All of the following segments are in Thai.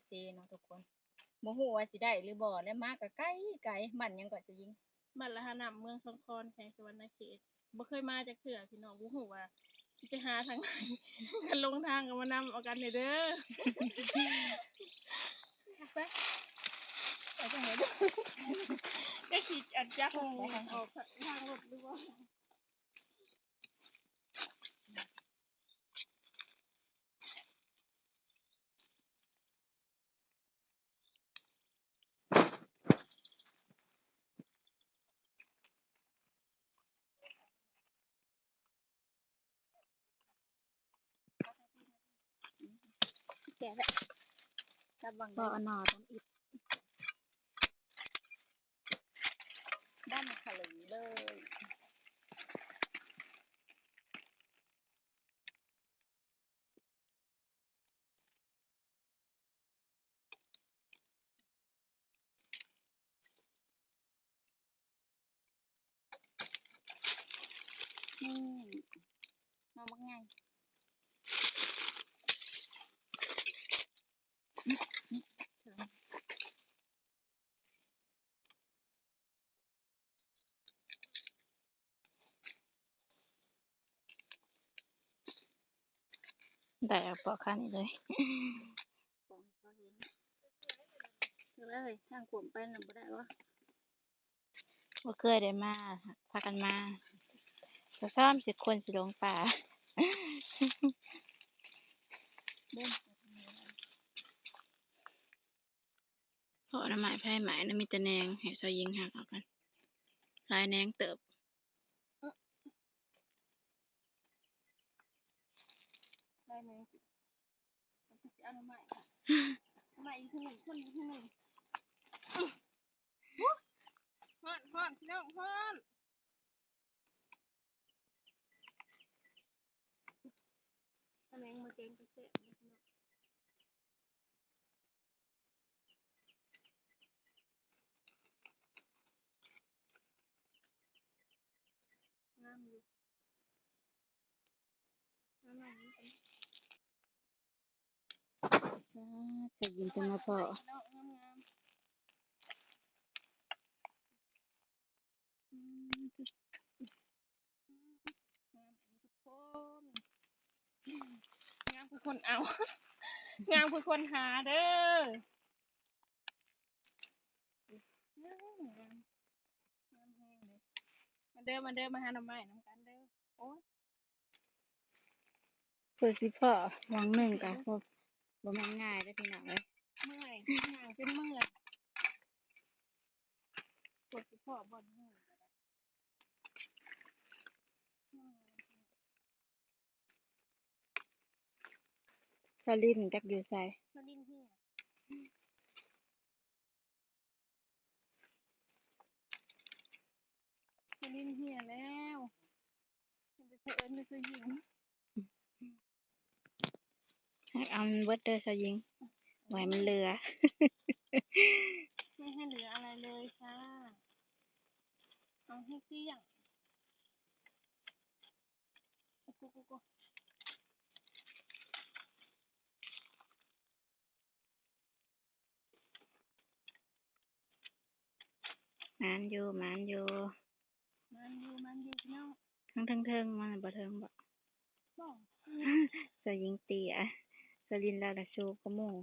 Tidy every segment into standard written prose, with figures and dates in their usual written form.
เซเนาะทุกคนบ่ฮู้ว่าสิได้หรือบ่แล้วมาก็ไกลไกลมันยังก็จะยิงมันละหานำเมืองสงขลาแขวงสะวรรณเขตบ่เคยมาจักเทื่อพี่น้องบ่ฮู้ว่าสิไปหาทางไหนกันลงทางก็มานำเอากันเด้อไปไปจังได๋ได้สิอันจักออกทางรถหรือบ่แก่แล้วกับวังบ่อนอต้นอิฐบ้านขะหลีเลยนี่มาบักไงได้เอาปอกคันนี้เลยเลยทางขวมไปน่ะบ่ได้วะบ่เคยได้มาพากันมาก็ซ้อม10 คนสิลงป่าเพราะน้ำไม้ไผ่ไหม้น่ะมีแต่แหนงให้ซอยยิงหักเอากันหลายแหนงเติบหลายแหนงสิเอาน้ำไม้ค่ะน้ำไม้อีก1คนอีก1ฮ้อนพี่น้องฮ้อนแหนงมาเกงไปเสะงามอยู่งามๆนี่จะยิงตัวมาพองามคือคนเอางามคือคนหาเด้องามแห้งเลยมาเด้อมาหาหน่อไม้น้ำกันเด้อโอ้ยเปิดสิพ่อวังหนึ่งกะบ่แม่นง่ายเด้อพี่น้องเอ้ยเมื่อยย่างจนเมื่อยเปิดสิพ่อบ่อนนี่สลินจักอยู่ไสสลินเฮียสลินเฮียแล้วมันจะเอิ้นมันจะยิงให้เอามันเบิดเด้อซะยิงไว้มันเหลือไม่ให้เหลืออะไรเลยค่ะเอาให้เกลี้ยงกูมันอยู่พี่น้องทั้งเทิงมันบ่เทิงบ่สยิงเตี้ยสลินลาละชูกระหมู่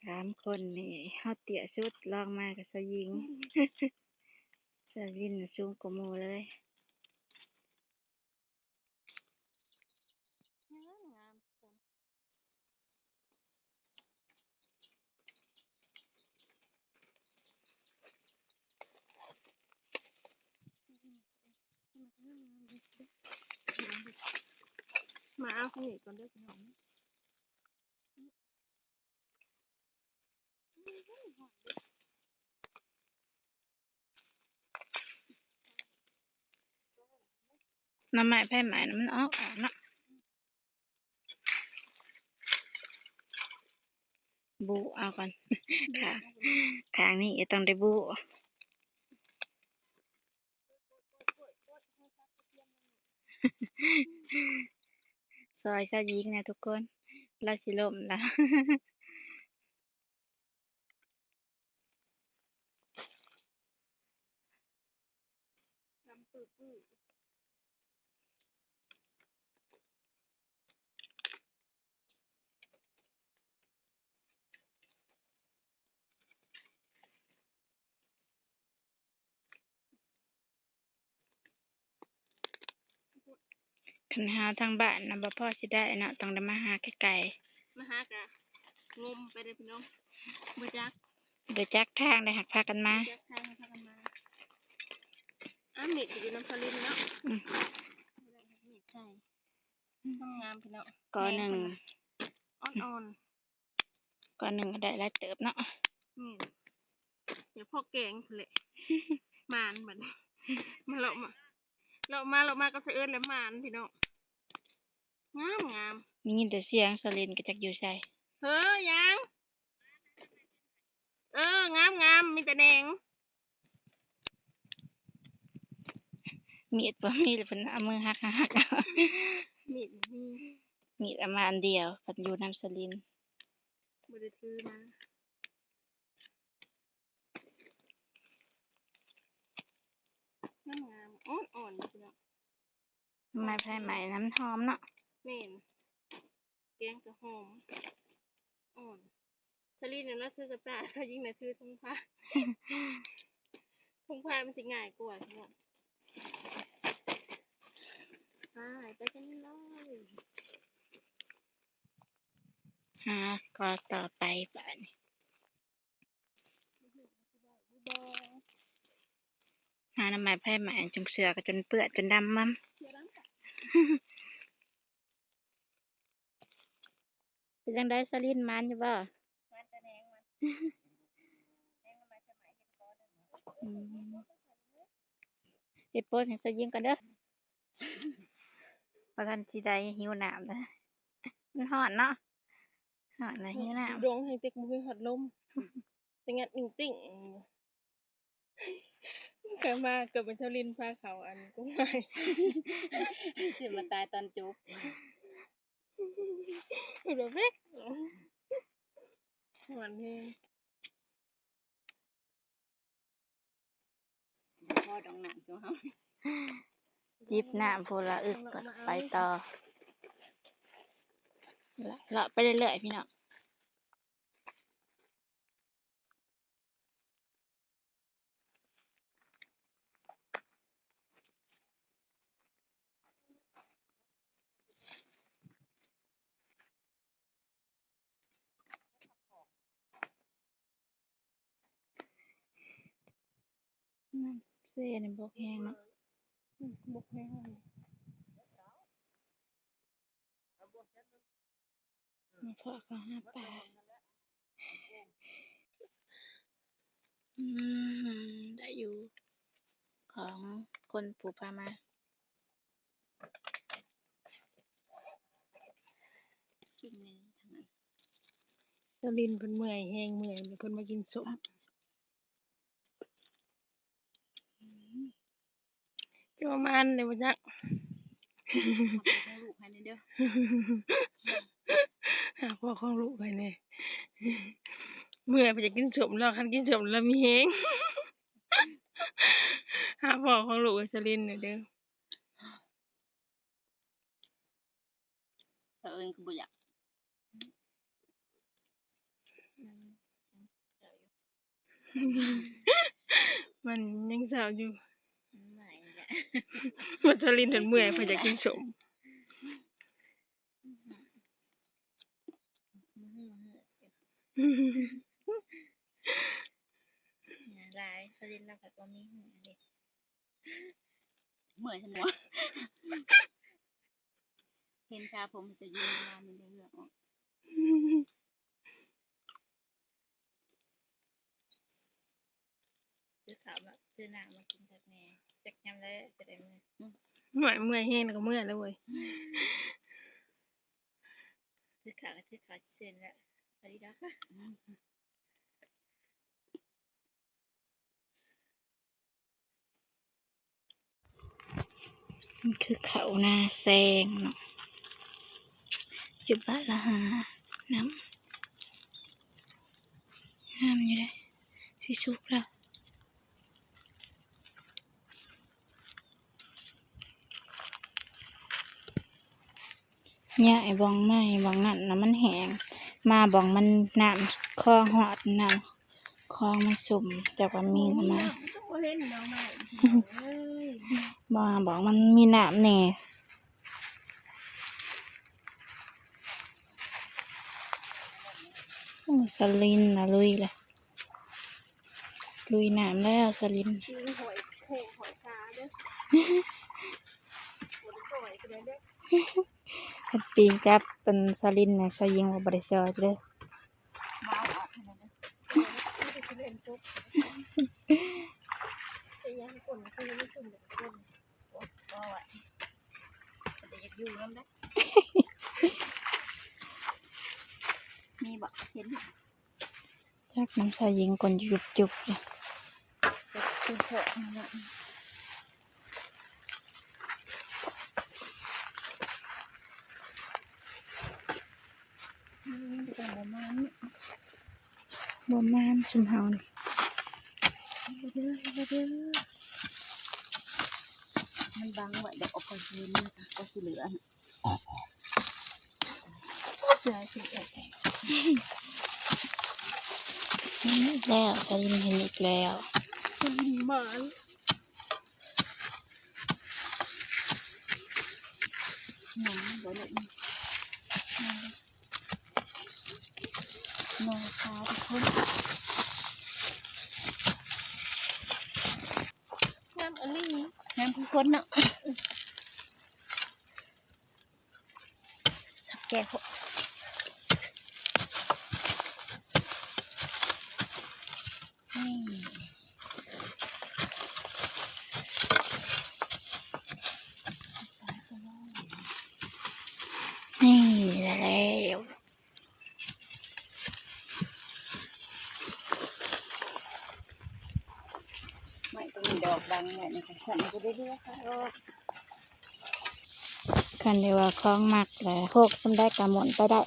3 คนนี่เฮาเตี้ยสุดลองมากับสยิงสลินสูงกว่าหมู่เลยมาเอาข้าวเหนียวก่อนเด้อพี่น้องน้ำไม้ไผ่ไหม้มันออกเนาะบูเอาก่อนค่ะทางนี้ต้องได้บูซอยซะยิงนะทุกคน เราสิล่มละ ทำปื้อคันหาทางบ้านนะบ่พอสิได้เนาะต้องได้มาหาไกล มาหากะงมไปเลยพี่น้องบ่จัก ๆบ่จักทางได้หักพากันมา จักทางพากันมามีดอยู่น้ำพลินเนาะ อืม มีดใส่งามพี่น้อง ก่อหนึ่ง อ่อน ก่อหนึ่งก็ได้หลายเติบเนาะ ๆนี่เดี๋ยวพ่อแกงพุ่นแหละ มานบัดนี้มาเลาะมาก็สะเอิ้นแล้วมานพี่น้องงาม มียินแต่เสียงสลินก็จักอยู่ไส เฮ้ยยังงามมีแต่แดง มีดบ่มีเลยเพิ่นเอามือหักเอา มีดมี มีดเอามาอันเดียวเพิ่นอยู่นำสลิน บ่ได้ถือมางามอ่อนๆพี่น้อง ไม้ไผ่ไหม้น้ำหอมเนาะ แม่นแกงก็หอมอ่อนสลีเนี่ยเราซื้อกระต่ายถ้ายิ่งน่ะซื้อทงผ้า ทงผ้ามันสิง่ายกว่าพี่น้องไปกันเลย หาก็ต่อไปบัดนี้หาน้ำไม้ไผ่ไหม้จนเสือก็จนเปื้อนจนดำมั่ม เป็นจังได๋สลินมันอยู่บ่ มันจะแดงมัน อืมเฮ็ดโพดให้สยิงก่อนเด้อบ่ทันสิได้หิวน้ำเด้อมันร้อนเนาะร้อนน่ะหิวน้ำ ดงให้เต็กมือหัดลมจะงัดติ่งเกิดมาเกิดเป็นเทลินพาเขาอันกุ้งไม้ สิมาตายตอนจบ เดี๋ยวเป๊กหวานเพลง พ่อดองน้ำจังเฮาจิบน้ำพูนละอึกก็ไปต่อเลาะไปเรื่อยๆพี่น้องน้ำเส้นบกแห้งเนาะ บกแห้ง มาเพาะก็หาปลาได้อยู่ของคนปลูกปลามากินเลยทั้งนั้น เทลินเพิ่นเมื่อยแห้งเมื่อยเพิ่นมากินสมประมาณเลยว่าจัก ของลูกให้เด้อ หาพ่อของลูกไปเนี่ยเมื่อยไปจะกินสมแล้วคันกินสมแล้วมีแห้ง หาพ่อของลูกสลินเนี่ยเด้อ เอิ้นคือบ่อยาก มันยังสาวอยู่ ไม่เนี่ย มันสลินจนเมื่อยไปจะกินสม หลายสลินแล้วก็บ่มีหัวเด้เมื่อยซั่นบ่เห็นชาผมจะยืนนานมันเรื่องออกซื้อข้าวมาซื้อน้ำมากินจักแหน่จักยามแล้วจะได้มื้อ เมื่อยแห้งแล้วก็เมื่อยแล้วเว้ย ซื้อข้าวก็ซื้อข้าวเส้นแล้วสวัสดีครับนี่คือเขาหน้าแซงเนาะ อยู่บ้านละหาน้ำห้ามอยู่ได้สิสุกแล้วเนี่ยไอ้บองไม่บองนั่นนะมันแห้งมาบองมันน้ำคลองหอดน้ำคลองมันสุ่มจากว่ามีน้ำมาบ่บอกมันมีน้ำแน่สลินนะลุยเลยลุยน้ำแล้วสลินเป็นปีนจับเป็นสลินนะสยิงว่าบริจาคเลยมีบอกเห็นจักน้ำสยิงก่อนจุบเลยคือเถอะนะบ่มานชุมเฮานี่มันบังไว้เดี๋ยวเอาไปคืนก็สิเหลือเสือสิแล้วสลินเห็นอีกแล้วหมาหนังเดี๋ยวเลยนอนคาทุกคนน้ำอันนี้น้ำทุกคนเนาะสับแก่เขานี่แล้วไม่ต้องมีดอกดังเนี่ยนะคะฉันก็ได้เรื่อยๆค่ะคันเดียวว่าคล้องมักแหละโคกสำได้กระหม่นไปได้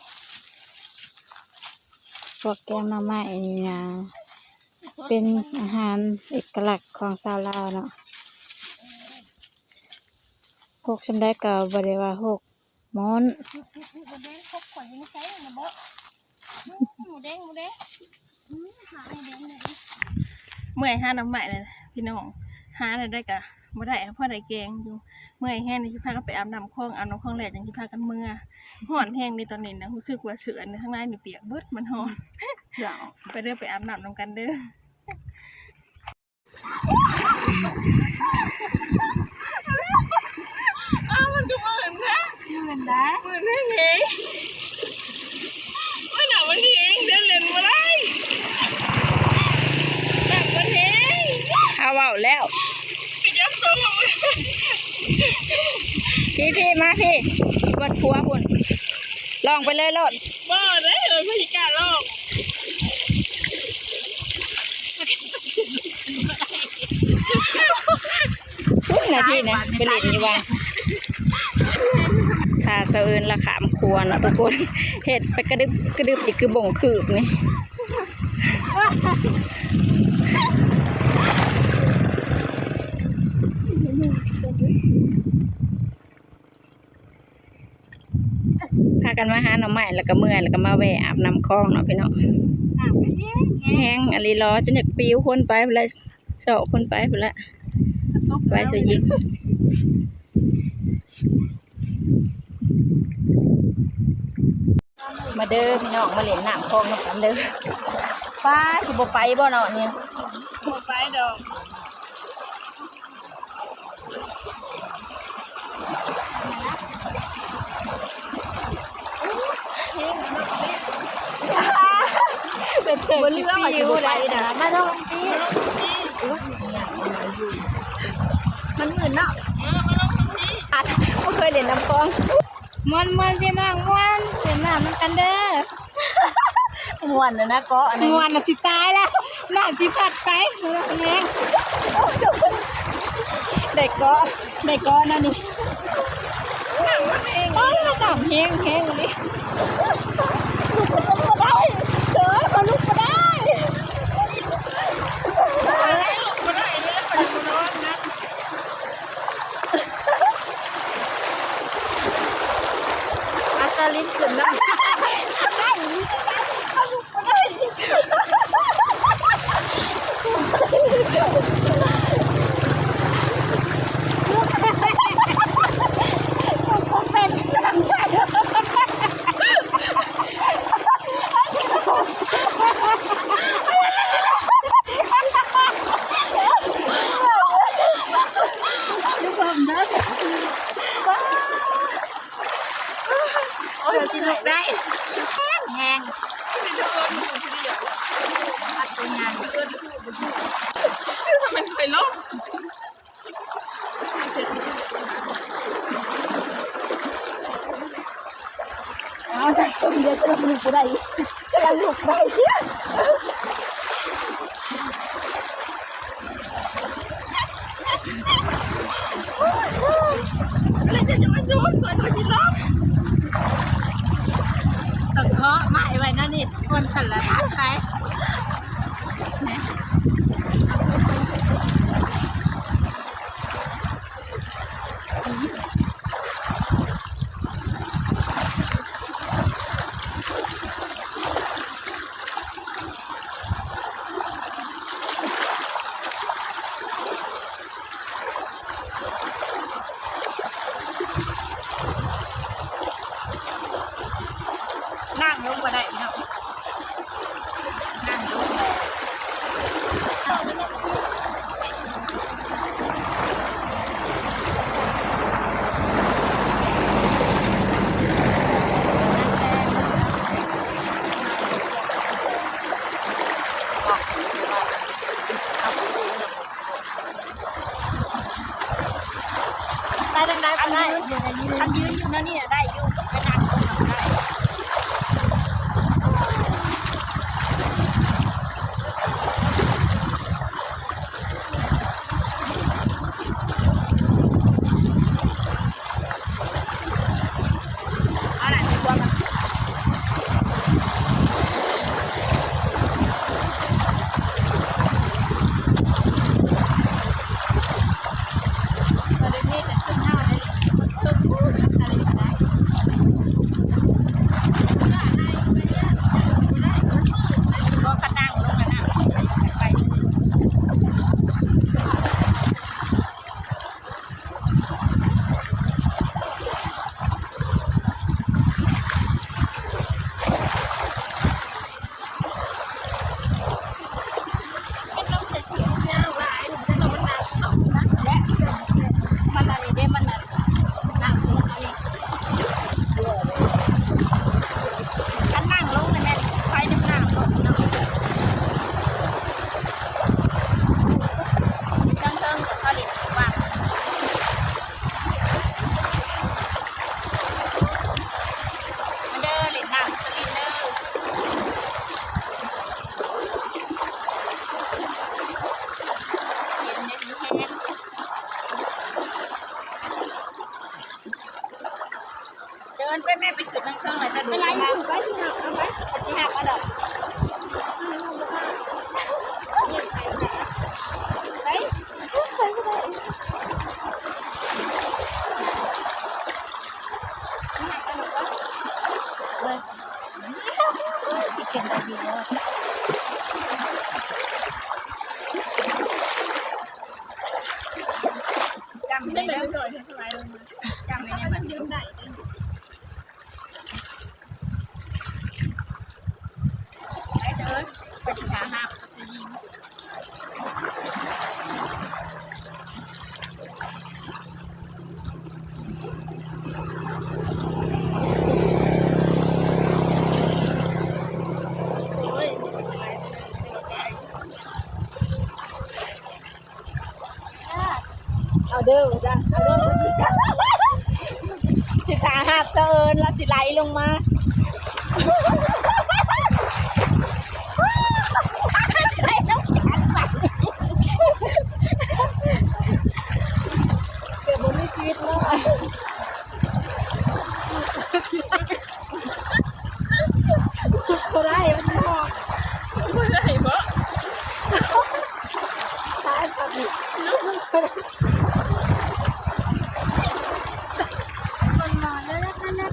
พวกแกงมาม่านี่นะเป็นอาหารเอกลักษณ์ของชาวลาวเนาะโคกสำได้กับบริวารโคกม้อนเมื่อยห้าน้ำใหม่เลยพี่น้องห้าเลยได้กะบ่ได้เพราะได้แกงอยู่เมื่อยแห้งนี่ที่พากันไปอาบน้ำคลองแหลกอย่างที่พากันเมื่อห่อนแห้งในตอนนี้นะรู้สึกว่าเสือในข้างในนี่เปียกเบิดมันห่อนไปเด้อไปอาบน้ำนำกันเด้อมันก็เหมือนนะเหมือนได้เหมือนได้ไงไม่หนาวันนี้เองเดินเล่นมาได้แบบวันนี้เอาเบาแล้วยักษ์ตัวพี่มาพี่วัดพัวคุณลองไปเลยรถบ้าเลยไม่กล้าลองนาทีนะไปเล่นอยู่ว่าขาเสือละขามครัวเนาะทุกคนเห็ดไปกระดึบอีกคือบ่งคืบนี่พากันมาหาหน่อไม้แล้วก็เมื่อยแล้วก็มาแวะอาบน้ำคลองเนาะพี่น้องแห้งอะไรล้อจนอยากปิ้วคนไปเลยโศกคนไปละไปสวยยิงมาเด้อพี่น้องมาเล่นน้ำคลองกันเด้อป้าสิบ่ไปบ่เนาะเนี่ยบ่ไปดอกบนเรือปิ้วได้นะมาต้องพี่มันเหมือนเนาะไม่เคยเล่นน้ำคลองมันพี่น้องมันเล่นน้ำมันกันเด้อม่วนนะเกาะม่วนน่ะสิตายแล้วน้ำสิพัดไปแม่งได้เกาะนั่นนี่น้ำมันเองน้ำแห้งเลย ได้เด้อเขาลุกมาได้อาซาลินขึ้นแล้วได้เขาลุกมาได้เป็นสังกัดโอ้ยกินลูกได้แห้งอัดตัวงานทำไมไปลบเอาแต่ตัวเดียวก็ลูกได้ก็ลูกได้เชี่ยอะไรจะมาโยนก่อนกินลบตะเคาะไม้ไว้นั่นนี่คนสันละทัดไปนั่งลงมาได้เนาะนั่งลงมาได้ได้ได้ได้อันยืนอยู่นั่นนี่ได้อยู่ไปนั่งลงมาได้เดินไปแม่ไปจุดนั่งเครื่องเลยจะดูอะไรอยู่ไปที่หักเอาไหมที่หักมาดอกไปเก่งได้ดีเลยจำได้เลยจำได้มันยืมได้ไปถึงหาหักจะยิงเอาเด้อจ้ะเอาเด้อสิขาหักเอิญแล้วสิไหลลงมาเกิดบนมีชีวิตเนาะ ลูกมันมอนแล้วแล้วแล้ว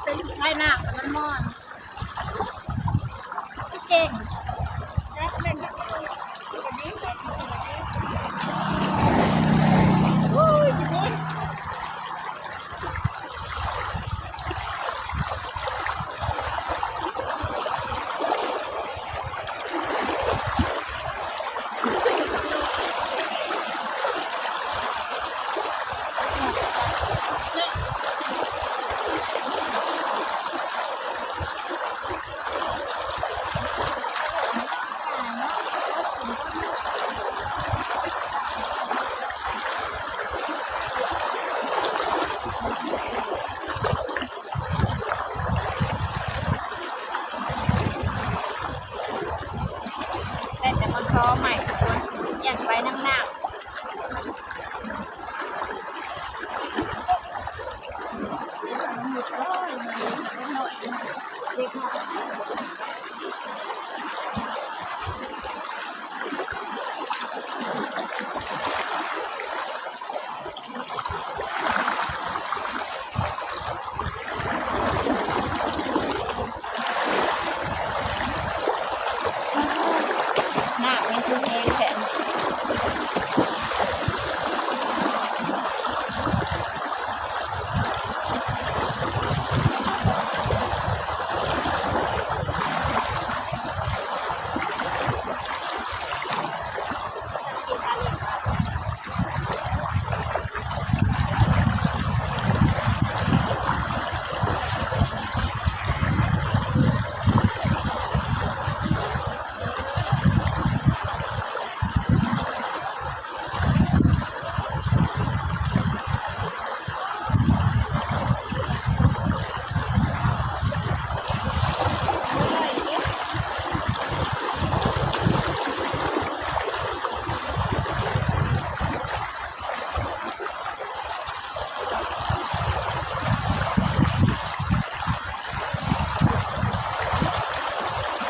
เป็นไข่หนักมันมอนเก่งแล้วเป็นแบบนี้แบบโอ้ยจีนี่แต่จะมาท้อใหม่ทุกคนอยากไปน้ำหนักหนักนี่คือแห้งแข็ง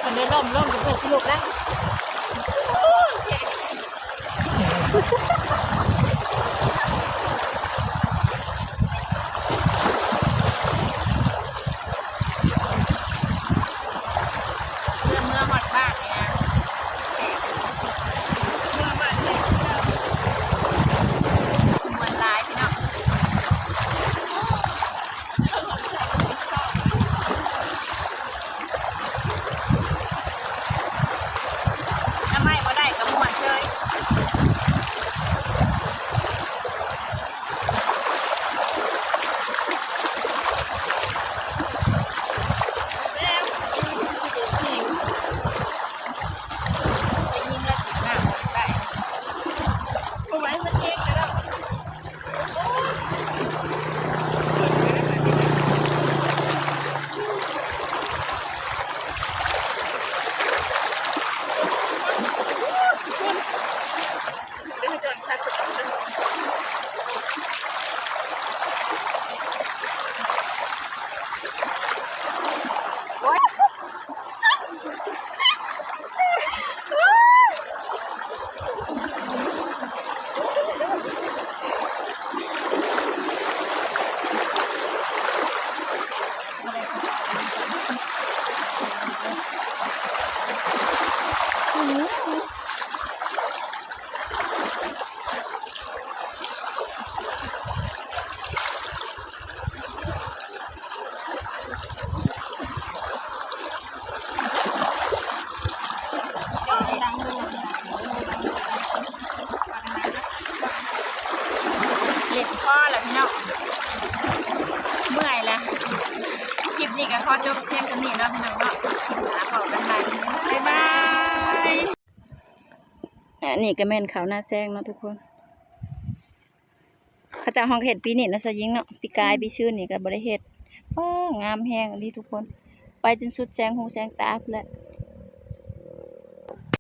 คนได้ล่มกับพวกลูกนะเมื่อหอดบ้านเนี่ยนะเมื่อบ้านเนี่ยมันลายพี่น้องถ้าไม่ก็ได้ก็ม่วนเชยเล็บข้อแหละพี่น้องเมื่อยแล้วคลิปนี้ก็ขอจบเพียงเท่านี้เนาะพี่น้องเนาะหาขอกันใหม่บ๊ายบายนี่ก็แม่นเขาหน้าแซงเนาะทุกคนเขาจะห้องเห็ดปีนี้นะสยิงเนาะปีกายปีชื่นนี่ก็บริเห็ดงามแห้งอันนี้ทุกคนไปจนสุดแสงหูแสงตาแล้ว